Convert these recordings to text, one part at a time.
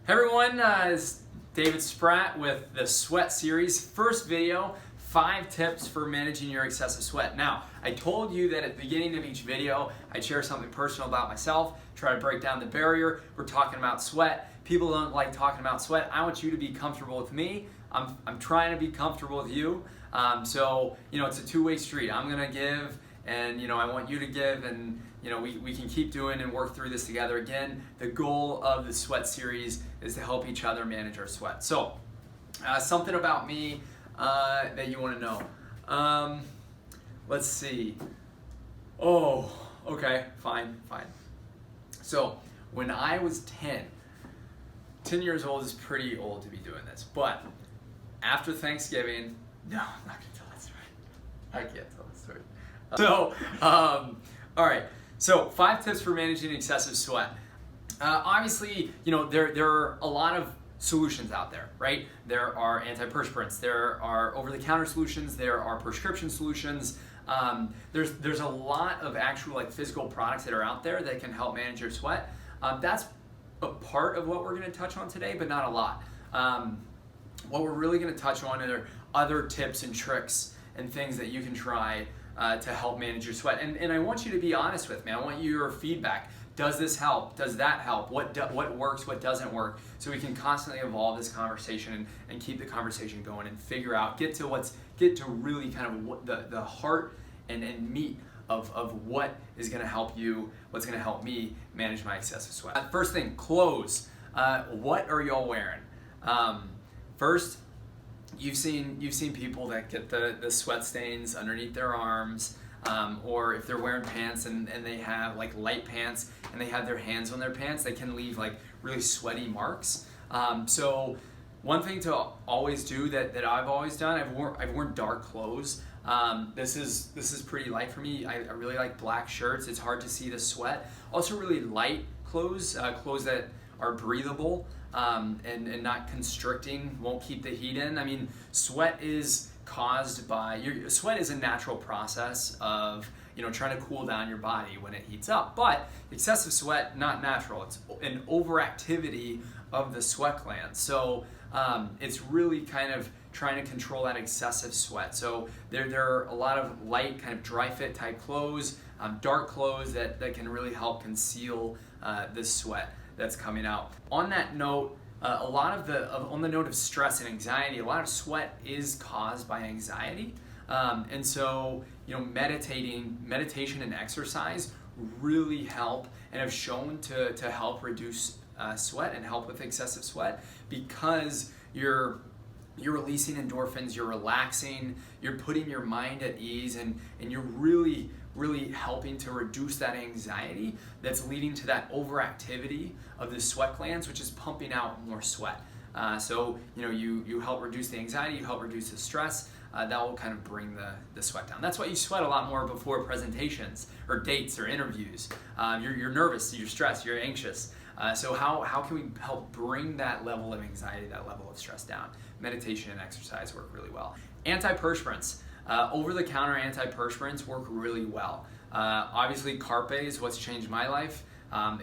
Hey everyone, it's David Spratte with the Sweat Series. First video, 5 tips for managing your excessive sweat. Now, I told you that at the beginning of each video, I'd share something personal about myself, try to break down the barrier. We're talking about sweat. People don't like talking about sweat. I want you to be comfortable with me. I'm trying to be comfortable with you. So, it's a two-way street. I'm gonna give, and I want you to give, and we can keep doing and work through this together. Again, the goal of the Sweat Series is to help each other manage our sweat. So, something about me that you want to know. Let's see. Oh, okay, fine. So, when I was 10 years old is pretty old to be doing this, but after Thanksgiving, no, I'm not gonna tell that story. I can't tell that story. So, all right. So 5 tips for managing excessive sweat. Obviously, there are a lot of solutions out there, right? There are antiperspirants, there are over-the-counter solutions, there are prescription solutions. There's a lot of actual physical products that are out there that can help manage your sweat. That's a part of what we're going to touch on today, but not a lot. What we're really going to touch on are other tips and tricks and things that you can try to help manage your sweat. And I want you to be honest with me. I want your feedback. Does this help? Does that help? What works? What doesn't work? So we can constantly evolve this conversation and keep the conversation going and figure out, get to really kind of what the heart and meat of what is going to help you, what's going to help me manage my excessive sweat. First thing, clothes. What are y'all wearing? First, you've seen people that get the sweat stains underneath their arms, or if they're wearing pants and they have light pants and they have their hands on their pants, they can leave really sweaty marks. So one thing to always do that I've always done, I've worn dark clothes. This is pretty light for me. I really like black shirts. It's hard to see the sweat. Also really light clothes, clothes that are breathable and not constricting, won't keep the heat in. I mean, sweat is caused by, sweat is a natural process of trying to cool down your body when it heats up. But excessive sweat, not natural. It's an overactivity of the sweat glands. So it's really kind of trying to control that excessive sweat. So there are a lot of light, kind of dry fit type clothes, dark clothes that can really help conceal the sweat that's coming out. On that note, on the note of stress and anxiety, a lot of sweat is caused by anxiety. And so, meditation and exercise really help and have shown to help reduce sweat and help with excessive sweat, because you're releasing endorphins, you're relaxing, you're putting your mind at ease, and you're really helping to reduce that anxiety that's leading to that overactivity of the sweat glands, which is pumping out more sweat. So you help reduce the anxiety, you help reduce the stress. That will kind of bring the sweat down. That's why you sweat a lot more before presentations or dates or interviews. You're nervous, you're stressed, you're anxious. So how can we help bring that level of anxiety, that level of stress down? Meditation and exercise work really well. Antiperspirants. Over-the-counter antiperspirants work really well. Obviously, Carpe is what's changed my life.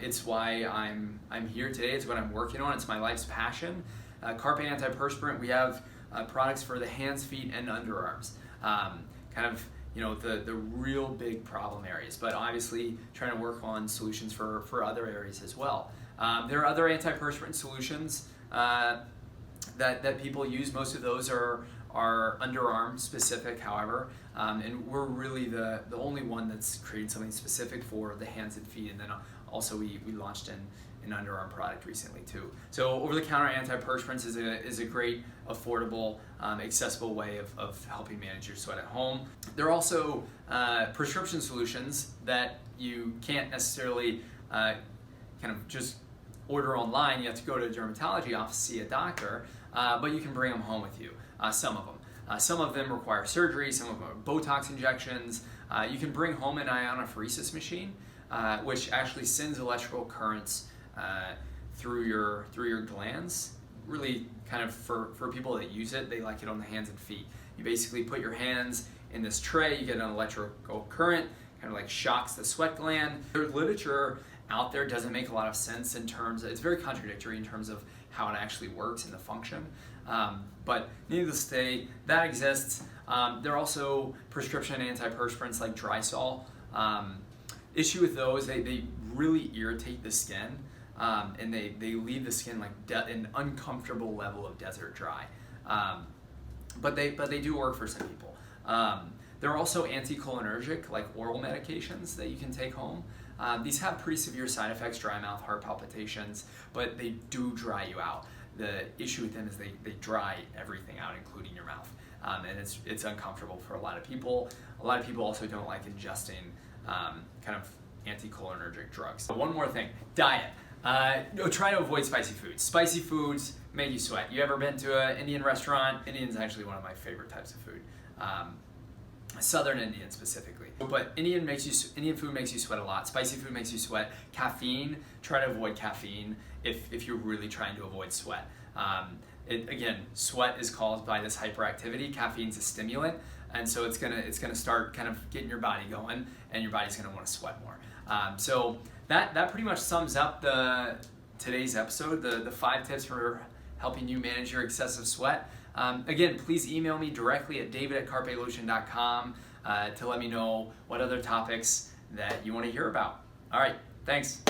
It's why I'm here today. It's what I'm working on. It's my life's passion. Carpe antiperspirant. We have products for the hands, feet, and underarms. The real big problem areas, but obviously trying to work on solutions for other areas as well. There are other antiperspirant solutions that people use. Most of those are underarm specific, however, and we're really the only one that's created something specific for the hands and feet. And then also we launched an underarm product recently too. So over-the-counter antiperspirants is a great, affordable, accessible way of helping manage your sweat at home. There are also prescription solutions that you can't necessarily kind of just order online. You have to go to a dermatology office, see a doctor, but you can bring them home with you. Some of them. Some of them require surgery, some of them are Botox injections. You can bring home an ionophoresis machine, which actually sends electrical currents through your glands. Really kind of for people that use it, they like it on the hands and feet. You basically put your hands in this tray, you get an electrical current, kind of shocks the sweat gland. There's literature out there doesn't make a lot of sense in terms of, it's very contradictory in terms of how it actually works and the function. But needless to say, that exists. There are also prescription antiperspirants like Drysol. Issue with those, they really irritate the skin, and they leave the skin like an uncomfortable level of desert dry. But they do work for some people. There are also anticholinergic, like oral medications that you can take home. These have pretty severe side effects, dry mouth, heart palpitations, but they do dry you out. The issue with them is they dry everything out, including your mouth. And it's uncomfortable for a lot of people. A lot of people also don't like ingesting kind of anticholinergic drugs. But one more thing, diet. Try to avoid spicy foods. Spicy foods make you sweat. You ever been to an Indian restaurant? Indian's actually one of my favorite types of food. Southern Indian specifically. But Indian food makes you sweat a lot. Spicy food makes you sweat. Caffeine, try to avoid caffeine if you're really trying to avoid sweat. Again, sweat is caused by this hyperactivity. Caffeine's a stimulant, and so it's gonna start kind of getting your body going, and your body's gonna want to sweat more. So that pretty much sums up today's episode. The 5 tips for helping you manage your excessive sweat. Again, please email me directly at david@carpelotion.com to let me know what other topics that you want to hear about. All right, thanks.